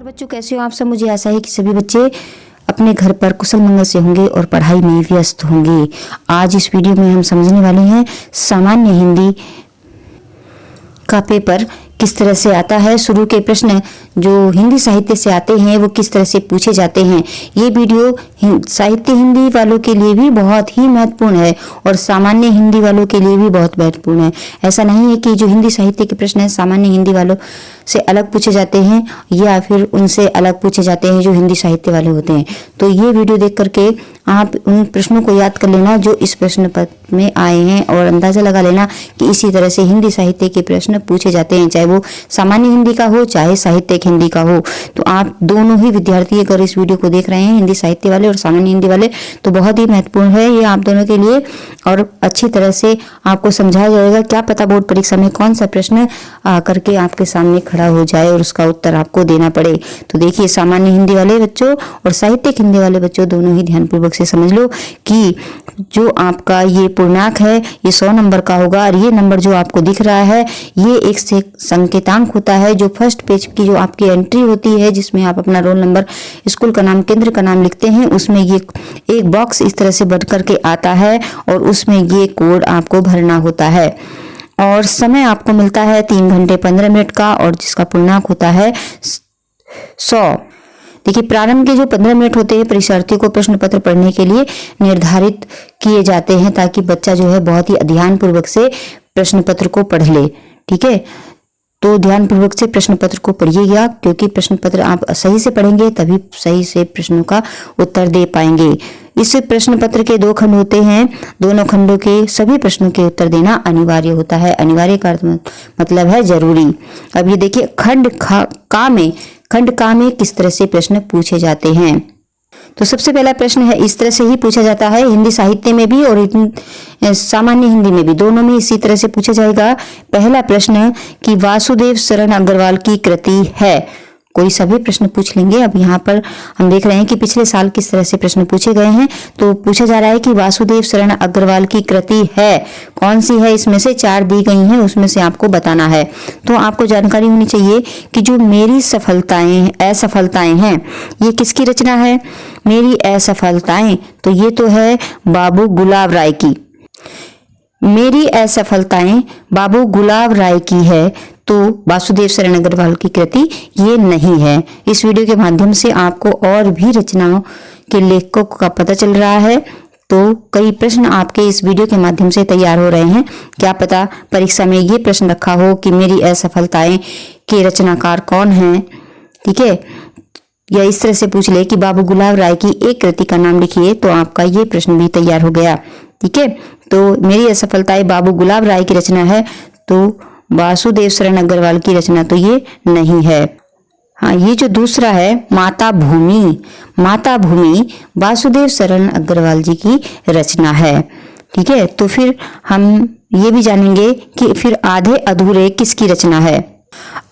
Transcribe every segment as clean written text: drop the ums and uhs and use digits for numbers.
बच्चों, कैसे हो आप सब। मुझे आशा है कि सभी बच्चे अपने घर पर कुशल मंगल से होंगे और पढ़ाई में व्यस्त होंगे। आज इस वीडियो में हम समझने वाले हैं सामान्य हिंदी का पेपर किस तरह से आता है। शुरू के प्रश्न जो हिंदी साहित्य से आते हैं वो किस तरह से पूछे जाते हैं। ये वीडियो साहित्य हिंदी वालों के लिए भी बहुत ही महत्वपूर्ण है और सामान्य हिंदी वालों के लिए भी बहुत महत्वपूर्ण है। ऐसा नहीं है कि जो हिंदी साहित्य के प्रश्न है सामान्य हिंदी वालों से अलग पूछे जाते हैं या फिर उनसे अलग पूछे जाते हैं जो हिंदी साहित्य वाले होते हैं। तो ये वीडियो देख करके आप उन प्रश्नों को याद कर लेना जो इस प्रश्न पत्र में आए हैं और अंदाजा लगा लेना कि इसी तरह से हिंदी साहित्य के प्रश्न पूछे जाते हैं, चाहे वो सामान्य हिंदी का हो चाहे साहित्यिक हिंदी का हो। तो आप दोनों ही विद्यार्थी अगर इस वीडियो को देख रहे हैं हिंदी साहित्य वाले और सामान्य हिंदी वाले, तो बहुत ही महत्वपूर्ण है ये आप दोनों के लिए और अच्छी तरह से आपको समझाया जाएगा। क्या पता बोर्ड परीक्षा में कौन सा प्रश्न करके आपके सामने खड़ा हो जाए और उसका उत्तर आपको देना पड़े। तो देखिए, सामान्य हिंदी वाले बच्चों और साहित्यिक हिंदी वाले बच्चों दोनों ही ध्यानपूर्वक से समझ लो कि जो आपका ये पूर्णांक है ये 100 नंबर का होगा और ये नंबर जो आपको दिख रहा है ये एक संकेतांक होता है। जो फर्स्ट पेज की जो आपकी एंट्री होती है जिसमें आप अपना रोल नंबर, स्कूल का नाम, केंद्र का नाम लिखते हैं, उसमें ये एक बॉक्स इस तरह से बढ़ करके आता है और उसमें ये कोड आपको भरना होता है। और समय आपको मिलता है 3 घंटे 15 मिनट का और जिसका पूर्णांक होता है 100। देखिए, प्रारंभ के जो 15 मिनट होते हैं परीक्षार्थियों को प्रश्न पत्र पढ़ने के लिए निर्धारित किए जाते हैं ताकि बच्चा जो है बहुत ही ध्यानपूर्वक से प्रश्न पत्र को पढ़ ले। ठीक है, तो ध्यानपूर्वक से प्रश्न पत्र को पढ़िएगा क्योंकि प्रश्न पत्र आप सही से पढ़ेंगे तभी सही से प्रश्नों का उत्तर दे पाएंगे। इस प्रश्न पत्र के 2 खंड होते हैं, दोनों खंडों के सभी प्रश्नों के उत्तर देना अनिवार्य होता है। अनिवार्य का मतलब है जरूरी। अब ये देखिए, खंड का में किस तरह से प्रश्न पूछे जाते हैं। तो सबसे पहला प्रश्न है, इस तरह से ही पूछा जाता है हिंदी साहित्य में भी और सामान्य हिंदी में भी, दोनों में इसी तरह से पूछा जाएगा। पहला प्रश्न कि वासुदेव शरण अग्रवाल की कृति है। कोई सभी प्रश्न पूछ लेंगे। अब यहाँ पर हम देख रहे हैं कि पिछले साल किस तरह से प्रश्न पूछे गए हैं। तो पूछा जा रहा है कि वासुदेव शरण अग्रवाल की कृति है, कौन सी है, इसमें से 4 दी गई हैं उसमें से आपको बताना है। तो आपको जानकारी होनी चाहिए कि जो मेरी असफलताएं हैं ये किसकी रचना है। मेरी असफलताएं, तो ये तो है बाबू गुलाब राय की। मेरी असफलताएं बाबू गुलाब राय की है, तो वासुदेव शरण अग्रवाल की कृति ये नहीं है। इस वीडियो के माध्यम से आपको और भी रचनाओं के लेखकों का पता चल रहा है। तो कई प्रश्न आपके इस वीडियो के माध्यम से तैयार हो रहे हैं। क्या पता परीक्षा में ये प्रश्न रखा हो कि मेरी असफलताएं के रचनाकार कौन हैं। ठीक है, या इस तरह से पूछ ले कि बाबू गुलाब राय की एक कृति का नाम लिखिए, तो आपका ये प्रश्न भी तैयार हो गया। ठीक है, तो मेरी असफलताएं बाबू गुलाब राय की रचना है, तो वासुदेव शरण अग्रवाल की रचना तो ये नहीं है। हाँ, ये जो दूसरा है माता भूमि वासुदेव शरण अग्रवाल जी की रचना है। ठीक है, तो फिर हम ये भी जानेंगे कि फिर आधे अधूरे किसकी रचना है।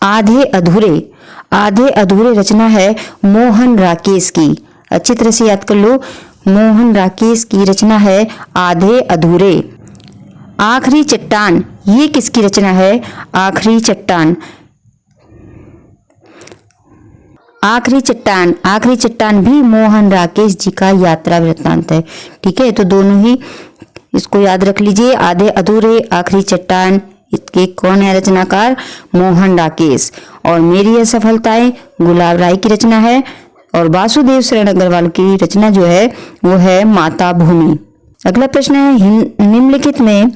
आधे अधूरे रचना है मोहन राकेश की। अच्छी तरह से याद कर लो, मोहन राकेश की रचना है आधे अधूरे। आखिरी चट्टान, ये किसकी रचना है। आखिरी चट्टान भी मोहन राकेश जी का यात्रा वृत्तांत है। ठीक है, तो दोनों ही इसको याद रख लीजिए। आधे अधूरे, आखिरी चट्टान, इसके कौन है रचनाकार, मोहन राकेश। और मेरी असफलताएं गुलाब राय की रचना है और वासुदेव शरण अग्रवाल की रचना जो है वो है माता भूमि। अगला प्रश्न है, निम्नलिखित में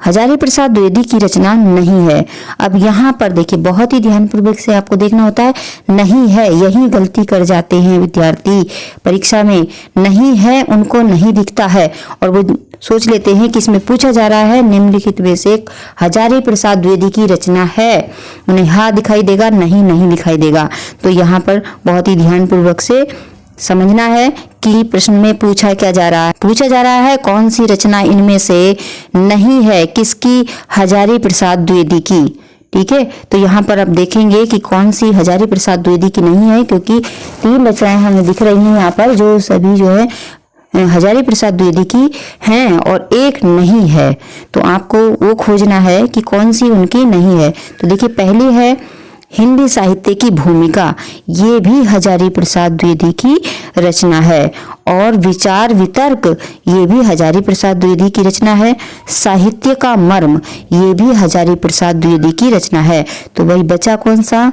हजारी प्रसाद द्विवेदी की रचना नहीं है। अब यहाँ पर देखिए, बहुत ही ध्यानपूर्वक से आपको देखना होता है। नहीं है, यही गलती कर जाते हैं विद्यार्थी परीक्षा में। नहीं है उनको नहीं दिखता है और वो सोच लेते हैं कि इसमें पूछा जा रहा है निम्नलिखित में से हजारी प्रसाद द्विवेदी की रचना है। उन्हें हाँ दिखाई देगा, नहीं दिखाई देगा। तो यहाँ पर बहुत ही ध्यानपूर्वक से समझना है कि प्रश्न में पूछा क्या जा रहा है। पूछा जा रहा है कौन सी रचना इनमें से नहीं है, किसकी, हजारी प्रसाद द्विवेदी की। ठीक है, तो यहाँ पर आप देखेंगे कि कौन सी हजारी प्रसाद द्विवेदी की नहीं है, क्योंकि 3 रचनाएं हमें दिख रही हैं यहाँ पर जो सभी जो है हजारी प्रसाद द्विवेदी की हैं और एक नहीं है। तो आपको वो खोजना है कि कौन सी उनकी नहीं है। तो देखिए, पहली है हिंदी साहित्य की भूमिका, ये भी हजारी प्रसाद द्विवेदी की रचना है। और विचार वितर्क, ये भी हजारी प्रसाद द्विवेदी की रचना है। साहित्य का मर्म, ये भी हजारी प्रसाद द्विवेदी की रचना है। तो वही बचा कौन सा?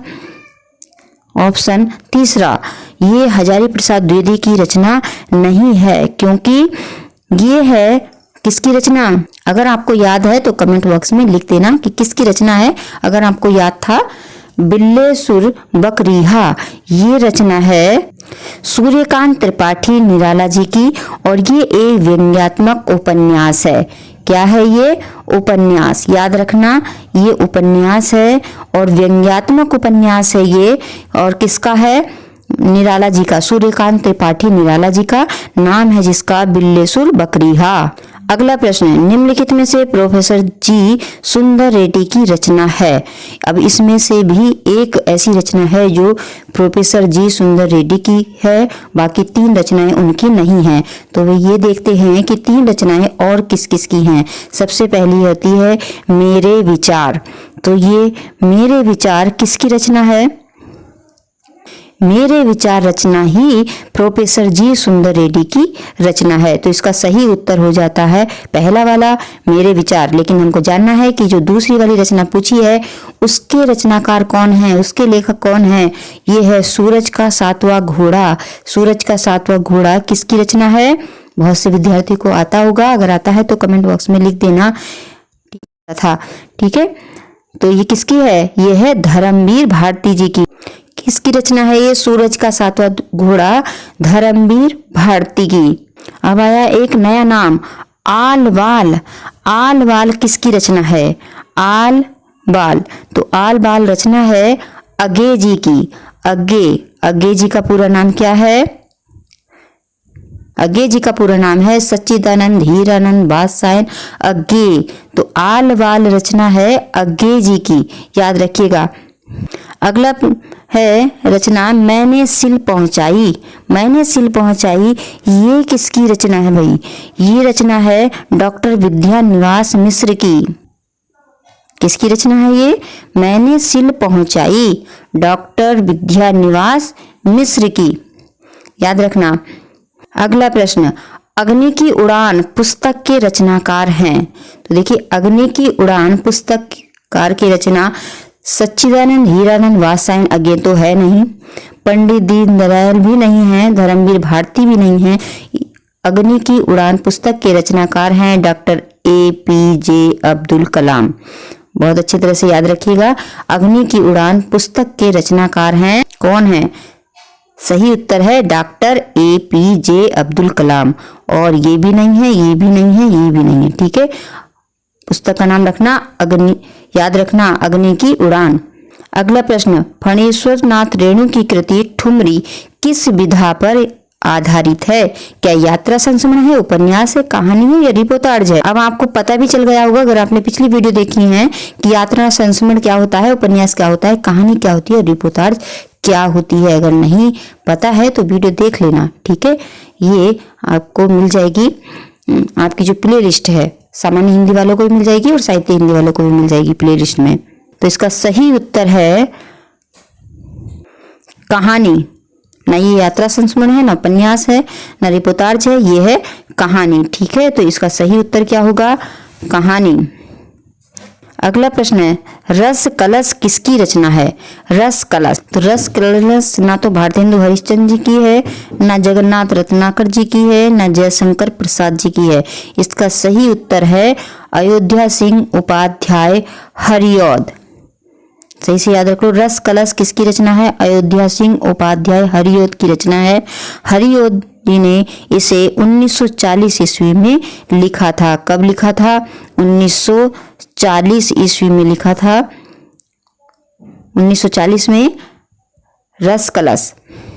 ऑप्शन तीसरा, ये हजारी प्रसाद द्विवेदी की रचना नहीं है, क्योंकि ये है किसकी रचना? अगर आपको याद है तो कमेंट बॉक्स में लिख देना कि किसकी रचना है। अगर आपको याद था, बिल्लेसुर बकरीहा, ये रचना है सूर्यकांत त्रिपाठी निराला जी की, और ये एक व्यंग्यात्मक उपन्यास है। क्या है ये? उपन्यास। याद रखना, ये उपन्यास है और व्यंग्यात्मक उपन्यास है ये। और किसका है? निराला जी का, सूर्यकांत त्रिपाठी निराला जी का नाम है जिसका बिल्लेसुर बकरीहा। अगला प्रश्न है, निम्नलिखित में से प्रोफेसर जी सुंदर रेड्डी की रचना है। अब इसमें से भी एक ऐसी रचना है जो प्रोफेसर जी सुंदर रेड्डी की है, बाकी 3 रचनाएं उनकी नहीं हैं। तो वे ये देखते हैं कि 3 रचनाएं और किस किस की हैं। सबसे पहली होती है मेरे विचार। तो ये मेरे विचार किसकी रचना है? मेरे विचार रचना ही प्रोफेसर जी सुंदर रेड्डी की रचना है। तो इसका सही उत्तर हो जाता है पहला वाला, मेरे विचार। लेकिन हमको जानना है कि जो दूसरी वाली रचना पूछी है उसके रचनाकार कौन है, उसके लेखक कौन है? ये है सूरज का 7वां घोड़ा। सूरज का 7वां घोड़ा किसकी रचना है? बहुत से विद्यार्थी को आता होगा, अगर आता है तो कमेंट बॉक्स में लिख देना था। ठीक है, तो ये किसकी है? ये है धर्मवीर भारती जी की। किसकी रचना है ये? सूरज का 7वां घोड़ा धर्मवीर भारती की। अब आया एक नया नाम, आल बाल। आल बाल किसकी रचना है? आल बाल, तो आल बाल रचना है अज्ञे जी की। अज्ञे जी का पूरा नाम क्या है? अज्ञे जी का पूरा नाम है सच्चिदानंद हीरानंद बादशाह अज्ञे। तो आल बाल रचना है अज्ञे जी की, याद रखिएगा। अगला है रचना मैंने सिल पहुंचाई। मैंने सिल पहुंचाई, ये किसकी रचना है भाई? ये रचना है डॉक्टर विद्यानिवास मिश्र की। किसकी रचना है ये? मैंने सिल पहुंचाई, डॉक्टर विद्यानिवास मिश्र की, याद रखना। अगला प्रश्न, अग्नि की उड़ान पुस्तक के रचनाकार हैं। तो देखिए, अग्नि की उड़ान पुस्तककार की रचना सच्चिदानंद हीरानंद बादशाह अज्ञे तो है नहीं, पंडित दीनदयाल भी नहीं है, धर्मवीर भारती भी नहीं है। अग्नि की उड़ान पुस्तक के रचनाकार हैं डॉक्टर APJ अब्दुल कलाम। बहुत अच्छी तरह से याद रखिएगा, अग्नि की उड़ान पुस्तक के रचनाकार हैं कौन है? सही उत्तर है डॉक्टर APJ अब्दुल कलाम। और ये भी नहीं है, ये भी नहीं है, ये भी नहीं है। ठीक है, पुस्तक का नाम रखना अग्नि, याद रखना अग्नि की उड़ान। अगला प्रश्न, फणीश्वर नाथ रेणु की कृति ठुमरी किस विधा पर आधारित है? क्या यात्रा संस्मरण है, उपन्यास है, कहानी है या रिपोर्टाज है? अब आपको पता भी चल गया होगा अगर आपने पिछली वीडियो देखी है कि यात्रा संस्मरण क्या होता है, उपन्यास क्या होता है, कहानी क्या होती है, रिपोर्टाज क्या होती है। अगर नहीं पता है तो वीडियो देख लेना। ठीक है, ये आपको मिल जाएगी, आपकी जो प्ले लिस्ट है सामान्य हिंदी वालों को भी मिल जाएगी और साहित्य हिंदी वालों को भी मिल जाएगी प्ले लिस्ट में। तो इसका सही उत्तर है कहानी। ना ये यात्रा संस्मरण है, ना उपन्यास है, ना रिपोर्टाज है, ये है कहानी। ठीक है, तो इसका सही उत्तर क्या होगा? कहानी। अगला प्रश्न है, रस कलश किसकी रचना है? रस कलश, तो रस कलश ना तो भारतेंदु हरिश्चंद्र जी की है, ना जगन्नाथ रत्नाकर जी की है, ना जयशंकर प्रसाद जी की है। इसका सही उत्तर है अयोध्या सिंह उपाध्याय हरिऔध। सही से याद रखो, रस कलश किसकी रचना है? अयोध्या सिंह उपाध्याय हरिऔध की रचना है। हरिऔध जी ने इसे 1940 ईस्वी में लिखा था। कब लिखा था? 1940 ईस्वी में लिखा था। 1940 में रस कलश,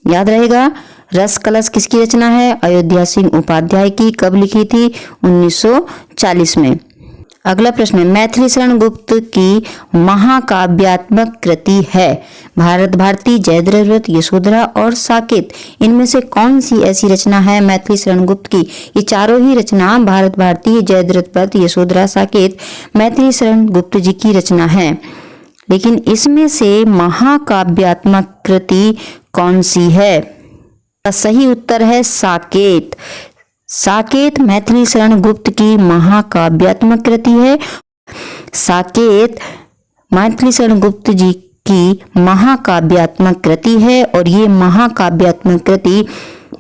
याद रहेगा। रस कलश किसकी रचना है? अयोध्या सिंह उपाध्याय की। कब लिखी थी? 1940 में। अगला प्रश्न है, मैथिली शरण गुप्त की महाकाव्यात्मक कृति है भारत भारती, जयद्रथ, यशोधरा और साकेत। इनमें से कौन सी ऐसी रचना है मैथिली शरण गुप्त की? ये चारों ही रचना भारत भारती, जयद्रथ, यशोधरा, साकेत मैथिली शरण गुप्त जी की रचना है। लेकिन इसमें से महाकाव्यात्मक कृति कौन सी है? सही उत्तर है साकेत। साकेत मैथिली शरण गुप्त की महाकाव्यात्मक कृति है। साकेत मैथिली शरण गुप्त जी की महाकाव्यात्मक कृति है और ये महाकाव्यात्मक कृति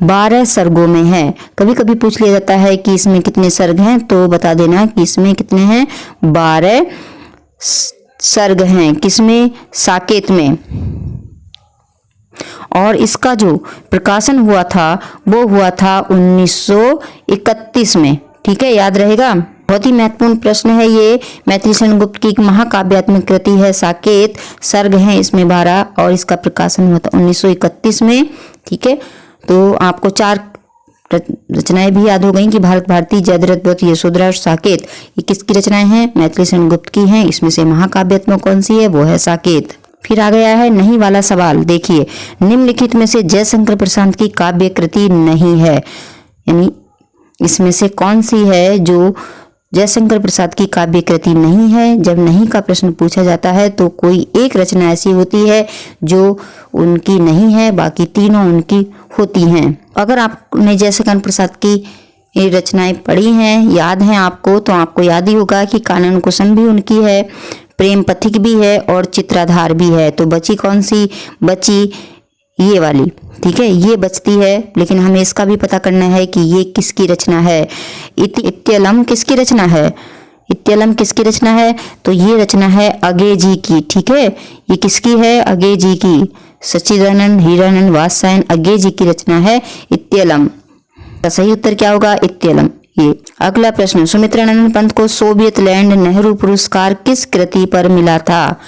12 सर्गों में है। कभी कभी पूछ लिया जाता है कि इसमें कितने सर्ग हैं, तो बता देना कि इसमें कितने हैं, 12 सर्ग हैं। किसमें? साकेत में। और इसका जो प्रकाशन हुआ था वो हुआ था 1931 में। ठीक है, याद रहेगा। बहुत ही महत्वपूर्ण प्रश्न है ये। मैथिली शरण गुप्त की एक महाकाव्यात्मक कृति है साकेत, सर्ग हैं इसमें 12 और इसका प्रकाशन हुआ था 1931 में। ठीक है, तो आपको 4 रचनाएं भी याद हो गई कि भारत भारती, जयद्रथ व्रत, यशोधरा और साकेत, ये किसकी रचनाएं हैं? मैथिली शरण गुप्त की हैं। इसमें से महाकाव्यात्मक कौन सी है? वो है साकेत। फिर आ गया है नहीं वाला सवाल। देखिए, निम्नलिखित में से जयशंकर प्रसाद की काव्य कृति नहीं है, यानी इसमें से कौन सी है जो जयशंकर प्रसाद की काव्य कृति नहीं है? जब नहीं का प्रश्न पूछा जाता है तो कोई एक रचना ऐसी होती है जो उनकी नहीं है, बाकी तीनों उनकी होती हैं। अगर आपने जयशंकर प्रसाद की ये रचनाएं पढ़ी हैं, याद हैं आपको, तो आपको याद ही होगा कि कानन कुसुम भी उनकी है, प्रेम पथिक भी है और चित्राधार भी है। तो बची कौन सी? बची ये वाली। ठीक है, ये बचती है, लेकिन हमें इसका भी पता करना है कि ये किसकी रचना है। इत्यलम किसकी रचना है? इत्यलम किसकी रचना है? तो ये रचना है अगे जी की। ठीक है, ये किसकी है? अगे जी की। सच्चिदानंद हीरानंद वात्स्यायन अगे जी की रचना है इत्यलम। सही उत्तर क्या होगा? इत्यलम। ये अगला प्रश्न, सुमित्रानंद पंत को सोवियत लैंड नेहरू पुरस्कार किस कृति पर मिला था?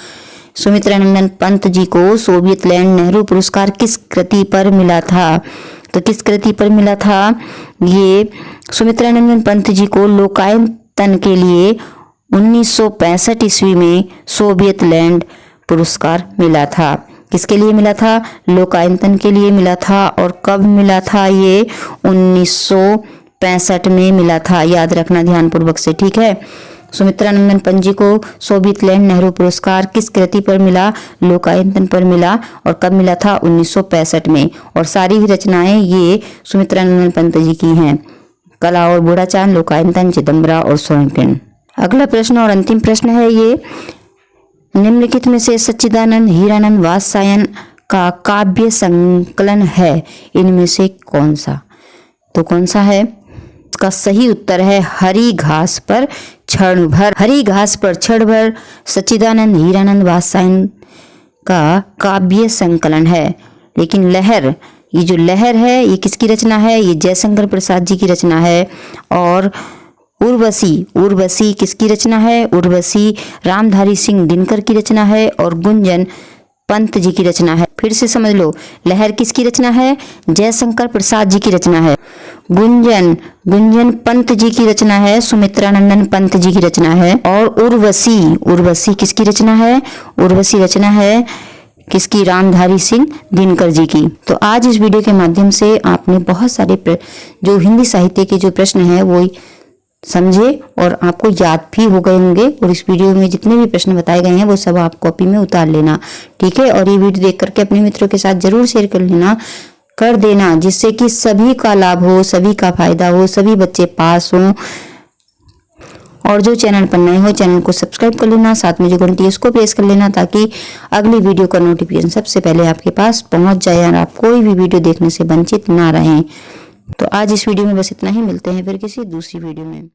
सुमित्रानंदन पंत जी को सोवियत लैंड नेहरू पुरस्कार किस कृति पर मिला था? तो किस कृति पर मिला था? ये सुमित्रानंदन पंत जी को लोकायतन के लिए 1965 ईस्वी में सोवियत लैंड पुरस्कार मिला था। किसके लिए मिला था? लोकायतन के लिए मिला था। और कब मिला था? ये 1965 में मिला था। याद रखना ध्यानपूर्वक से। ठीक है, सुमित्रानंदन पंत जी को सोवियत लैंड नेहरू पुरस्कार किस कृति पर मिला? लोकायतन पर मिला। और कब मिला था? 1965 में। और सारी ही रचनाएं ये सुमित्रानंदन पंत जी की हैं। कला और बूढ़ा चांद, लोकायतन, चिदम्बरा और स्वर्ण। अगला प्रश्न और अंतिम प्रश्न है ये, निम्नलिखित में से सच्चिदानंद हीरानंद वात्स्यायन का काव्य संकलन है, इनमें से कौन सा? तो कौन सा है? इसका सही उत्तर है हरी घास पर क्षण भर। हरी घास पर क्षण भर सच्चिदानंद हीरानंद वात्स्यायन का काव्य संकलन है। लेकिन लहर, ये जो लहर है ये किसकी रचना है? ये जयशंकर प्रसाद जी की रचना है। और उर्वशी किसकी रचना है? उर्वशी रामधारी सिंह दिनकर की रचना है। और गुंजन पंत जी की रचना है। फिर से समझ लो, लहर किसकी रचना है? जयशंकर प्रसाद जी की रचना है। गुंजन पंत जी की रचना है, सुमित्रानंदन पंत जी की रचना है। और उर्वशी किसकी रचना है? उर्वशी रचना है किसकी? रामधारी सिंह दिनकर जी की। तो आज इस वीडियो के माध्यम से आपने बहुत सारे जो हिंदी साहित्य के जो प्रश्न हैं वो समझे और आपको याद भी हो गए होंगे। और इस वीडियो में जितने भी प्रश्न बताए गए हैं वो सब आप कॉपी में उतार लेना। ठीक है, और ये वीडियो देख करके अपने मित्रों के साथ जरूर शेयर कर देना, जिससे कि सभी का लाभ हो, सभी का फायदा हो, सभी बच्चे पास हों। और जो चैनल पर नए हो चैनल को सब्सक्राइब कर लेना, साथ में जो घंटी है उसको प्रेस कर लेना, ताकि अगली वीडियो का नोटिफिकेशन सबसे पहले आपके पास पहुंच जाए और आप कोई भी वीडियो देखने से वंचित ना रहें। तो आज इस वीडियो में बस इतना ही। मिलते हैं फिर किसी दूसरी वीडियो में।